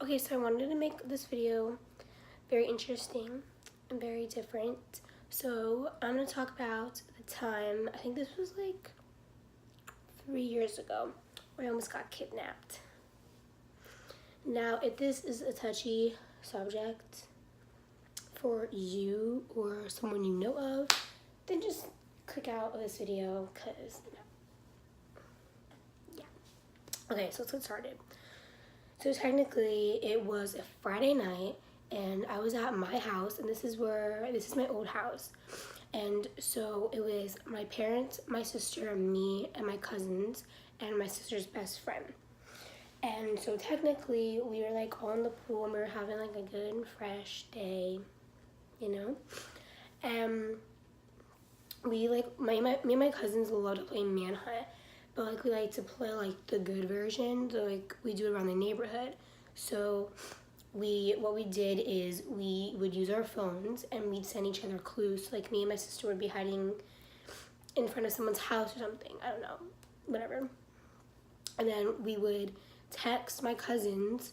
Okay, so I wanted to make this video very interesting and very different. So I'm gonna talk about the time, I think this was like 3 years ago, where I almost got kidnapped. Now, if this is a touchy subject for you or someone you know of, then just click out of this video, cause yeah. Okay, so let's get started. So technically, it was a Friday night, and I was at my house, and this is my old house. And so it was my parents, my sister, me, and my cousins, and my sister's best friend. And so technically, we were like on the pool, and we were having like a good and fresh day, you know? And we like, me and my cousins love to play Manhunt, but like we like to play like the good version, so like we do it around the neighborhood. So what we did is we would use our phones and we'd send each other clues. So like me and my sister would be hiding in front of someone's house or something, I don't know, whatever. And then we would text my cousins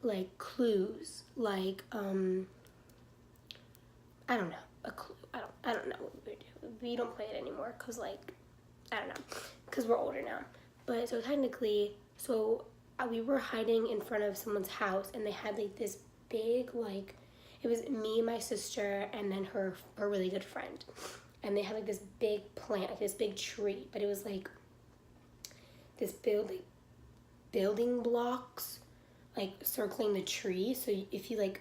like clues, like I don't know, a clue. I don't know what we would do. We don't play it anymore because like I don't know, because we're older now. But so technically, we were hiding in front of someone's house, and they had like this big like, it was me, my sister, and then her really good friend, and they had like this big plant, like this big tree, but it was like this building blocks like circling the tree. So if you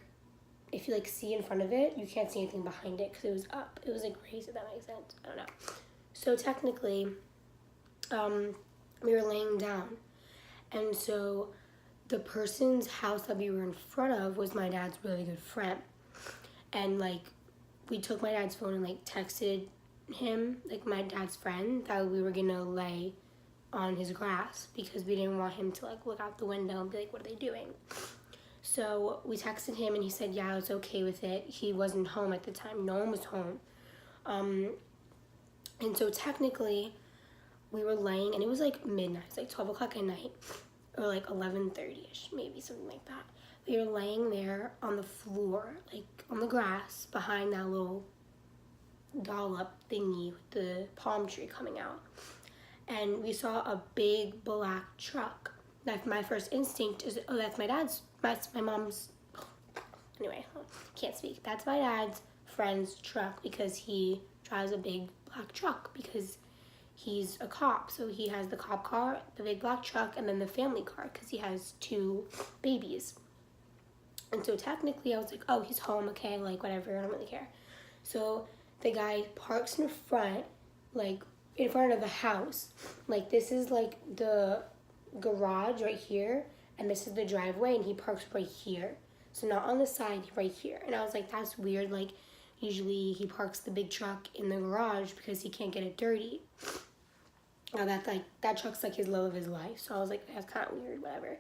see in front of it, you can't see anything behind it because it was up. It was like crazy, if that makes sense. I don't know. So technically, we were laying down, and so the person's house that we were in front of was my dad's really good friend, and like we took my dad's phone and like texted him, like my dad's friend, that we were gonna lay on his grass because we didn't want him to like look out the window and be like, what are they doing? So we texted him, and he said yeah, I was okay with it. He wasn't home at the time. No one was home. And so technically, we were laying, and it was like midnight. It's like 12 o'clock at night, or like 11:30ish, maybe, something like that. We were laying there on the floor, like on the grass, behind that little dollop thingy with the palm tree coming out. And we saw a big black truck. That's my first instinct is, oh, that's my mom's, anyway, can't speak. That's my dad's friend's truck because he drives a big black truck because he's a cop. So he has the cop car, the big black truck, and then the family car because he has 2 babies. And so technically I was like, oh, he's home, okay, like whatever, I don't really care. So the guy parks in front, like in front of the house. Like this is like the garage right here, and this is the driveway, and he parks right here. So not on the side, right here. And I was like, that's weird. Like usually he parks the big truck in the garage because he can't get it dirty. Now that truck's like his love of his life. So I was like, that's kind of weird, whatever.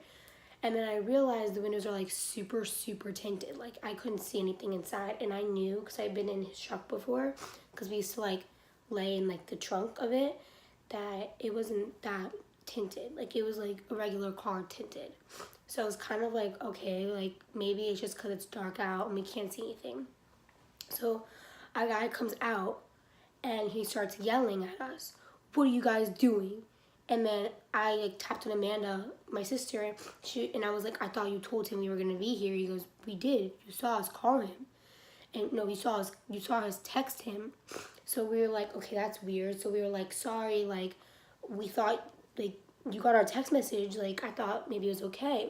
And then I realized the windows are like super, super tinted. Like I couldn't see anything inside, and I knew because I'd been in his truck before, because we used to like lay in like the trunk of it, that it wasn't that tinted. Like it was like a regular car tinted. So I was kind of like, okay, like maybe it's just because it's dark out and we can't see anything. So a guy comes out and he starts yelling at us, what are you guys doing? And then I like tapped on Amanda, my sister, and I was like, I thought you told him we were gonna be here. He goes, we did. You saw us call him. And no, you saw us text him. So we were like, okay, that's weird. So we were like, sorry, like we thought like you got our text message, like I thought maybe it was okay.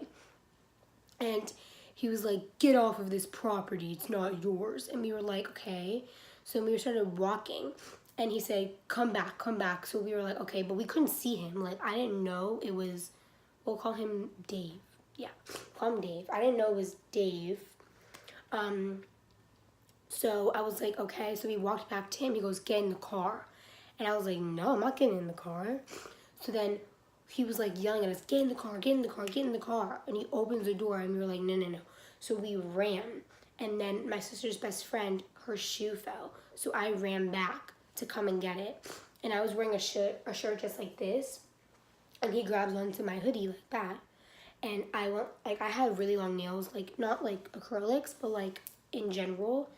And he was like, get off of this property, it's not yours. And we were like, okay. So we started walking, and he said, come back, come back. So we were like, okay, but we couldn't see him. Like I didn't know it was, we'll call him Dave. Yeah, call him Dave. I didn't know it was Dave. So I was like, okay. So we walked back to him. He goes, get in the car. And I was like, no, I'm not getting in the car. So then he was like yelling at us, get in the car, get in the car, get in the car. And he opens the door, and we were like, no, no, no. So we ran. And then my sister's best friend, her shoe fell. So I ran back to come and get it. And I was wearing a shirt just like this. And he grabs onto my hoodie like that. and I went, like, I had really long nails, like, not like acrylics, but like in general,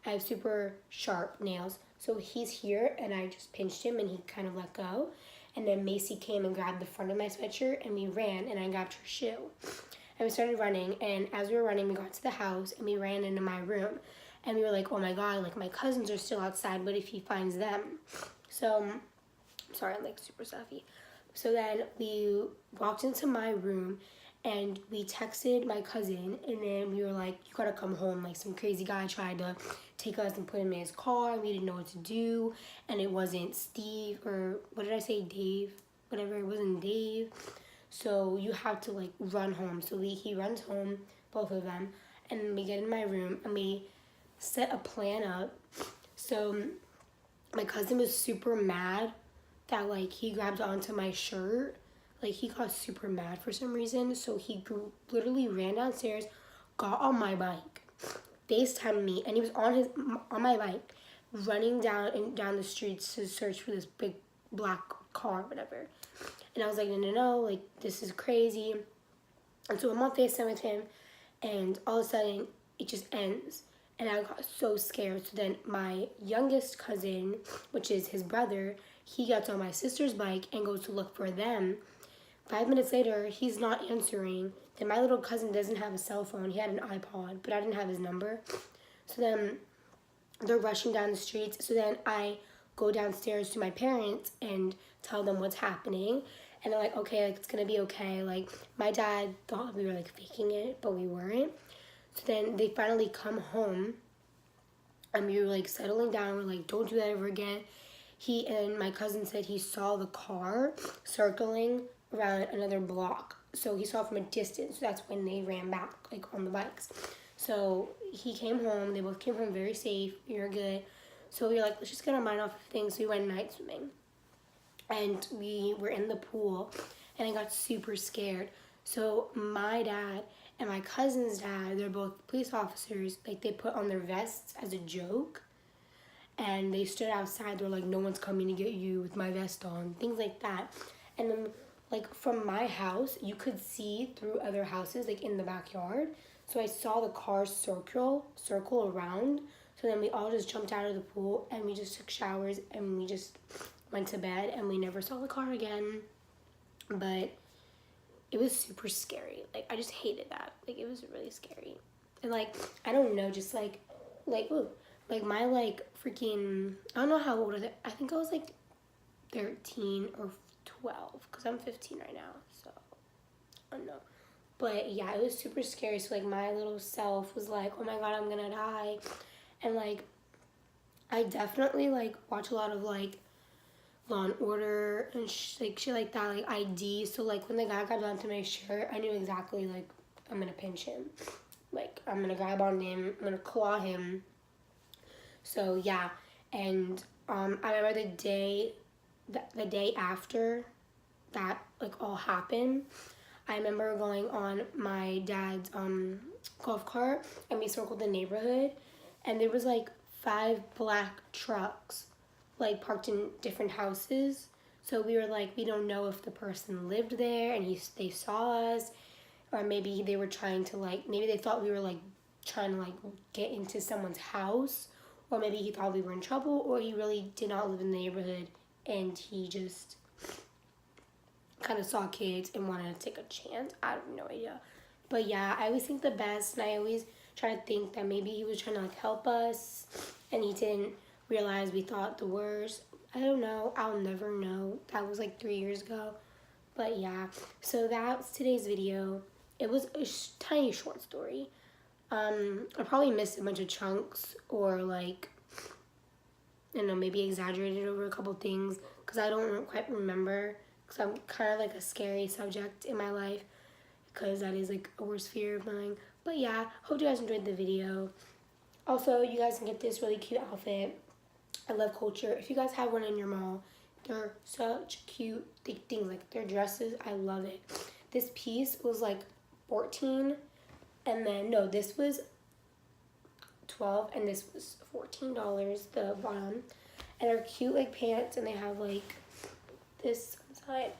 I have super sharp nails. So he's here, and I just pinched him, and he kind of let go. And then Macy came and grabbed the front of my sweatshirt, and we ran, and I grabbed her shoe. And we started running, and as we were running, we got to the house, and we ran into my room. And we were like, oh my God, like, my cousins are still outside, what if he finds them? So, sorry, I'm like super stuffy. So then we walked into my room, and we texted my cousin, and then we were like, you gotta come home. Like, some crazy guy tried to take us and put him in his car, and we didn't know what to do, and it wasn't Steve, or what did I say, Dave? Whatever, it wasn't Dave. So you have to like run home. So he runs home, both of them, and we get in my room, and we set a plan up. So my cousin was super mad that like he grabbed onto my shirt. Like, he got super mad for some reason, so he literally ran downstairs, got on my bike, FaceTimed me, and he was on my bike, running down the streets to search for this big black car, whatever. And I was like, no, like, this is crazy. And so I'm on FaceTime with him, and all of a sudden, it just ends. And I got so scared. So then my youngest cousin, which is his brother, he gets on my sister's bike and goes to look for them. 5 minutes later, he's not answering. Then my little cousin doesn't have a cell phone. He had an iPod, but I didn't have his number. So then they're rushing down the streets. So then I go downstairs to my parents and tell them what's happening. And they're like, okay, like, it's going to be okay. Like, my dad thought we were, like, faking it, but we weren't. So then they finally come home, and we were, like, settling down. We're like, don't do that ever again. He and my cousin said he saw the car circling around another block. So he saw it from a distance. So that's when they ran back, like, on the bikes. So he came home. They both came home very safe. We were good. So we were like, let's just get our mind off of things. So we went night swimming. And we were in the pool, and I got super scared. So my dad and my cousin's dad, they're both police officers. Like, they put on their vests as a joke. And they stood outside. They're like, no one's coming to get you with my vest on. Things like that. And then, like, from my house, you could see through other houses, like, in the backyard. So I saw the cars circle around. So then we all just jumped out of the pool, and we just took showers, and we just went to bed, and we never saw the car again. But it was super scary. Like, I just hated that. Like, it was really scary. And, like, I don't know, just, like, ooh, like, my, like, freaking, I don't know how old I think I was, like, 13 or 12, because I'm 15 right now, so, I don't know. But, yeah, it was super scary. So, like, my little self was like, oh, my God, I'm gonna die. And, like, I definitely, like, watch a lot of, like, Law and Order and like shit like that, like ID. So like when the guy grabbed onto my shirt, I knew exactly like I'm gonna pinch him, like I'm gonna grab on him, I'm gonna claw him. So yeah, and I remember the day after that like all happened. I remember going on my dad's golf cart, and we circled the neighborhood, and there was like 5 black trucks like parked in different houses. So we were like, we don't know if the person lived there and they saw us, or maybe they were trying to like, maybe they thought we were like trying to like get into someone's house, or maybe he thought we were in trouble, or he really did not live in the neighborhood and he just kind of saw kids and wanted to take a chance. I have no idea. But yeah, I always think the best, and I always try to think that maybe he was trying to like help us and he didn't realize we thought the worst. I don't know. I'll never know. That was like 3 years ago. But yeah, so that's today's video. It was a tiny short story. I probably missed a bunch of chunks, or like, I don't know, maybe exaggerated over a couple things, because I don't quite remember, because I'm kind of like a scary subject in my life, because that is like a worst fear of mine. But yeah, hope you guys enjoyed the video. Also, you guys can get this really cute outfit. I love Culture. If you guys have one in your mall, they're such cute things. Like, their dresses, I love it. This piece was like 14, and then, no, this was 12, and this was $14, the bottom. And they're cute, like, pants, and they have, like, this side.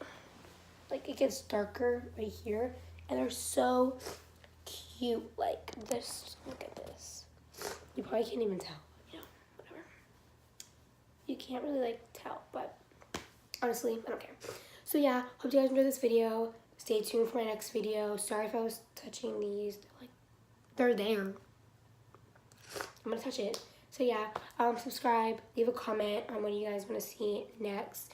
Like, it gets darker right here, And they're so cute. Like this, look at this. You probably can't even tell, you know, whatever. You can't really like tell, but honestly, I don't care. So yeah, hope you guys enjoyed this video. Stay tuned for my next video. Sorry if I was touching these. They're there. I'm gonna touch it. So yeah, subscribe, leave a comment on what you guys want to see next.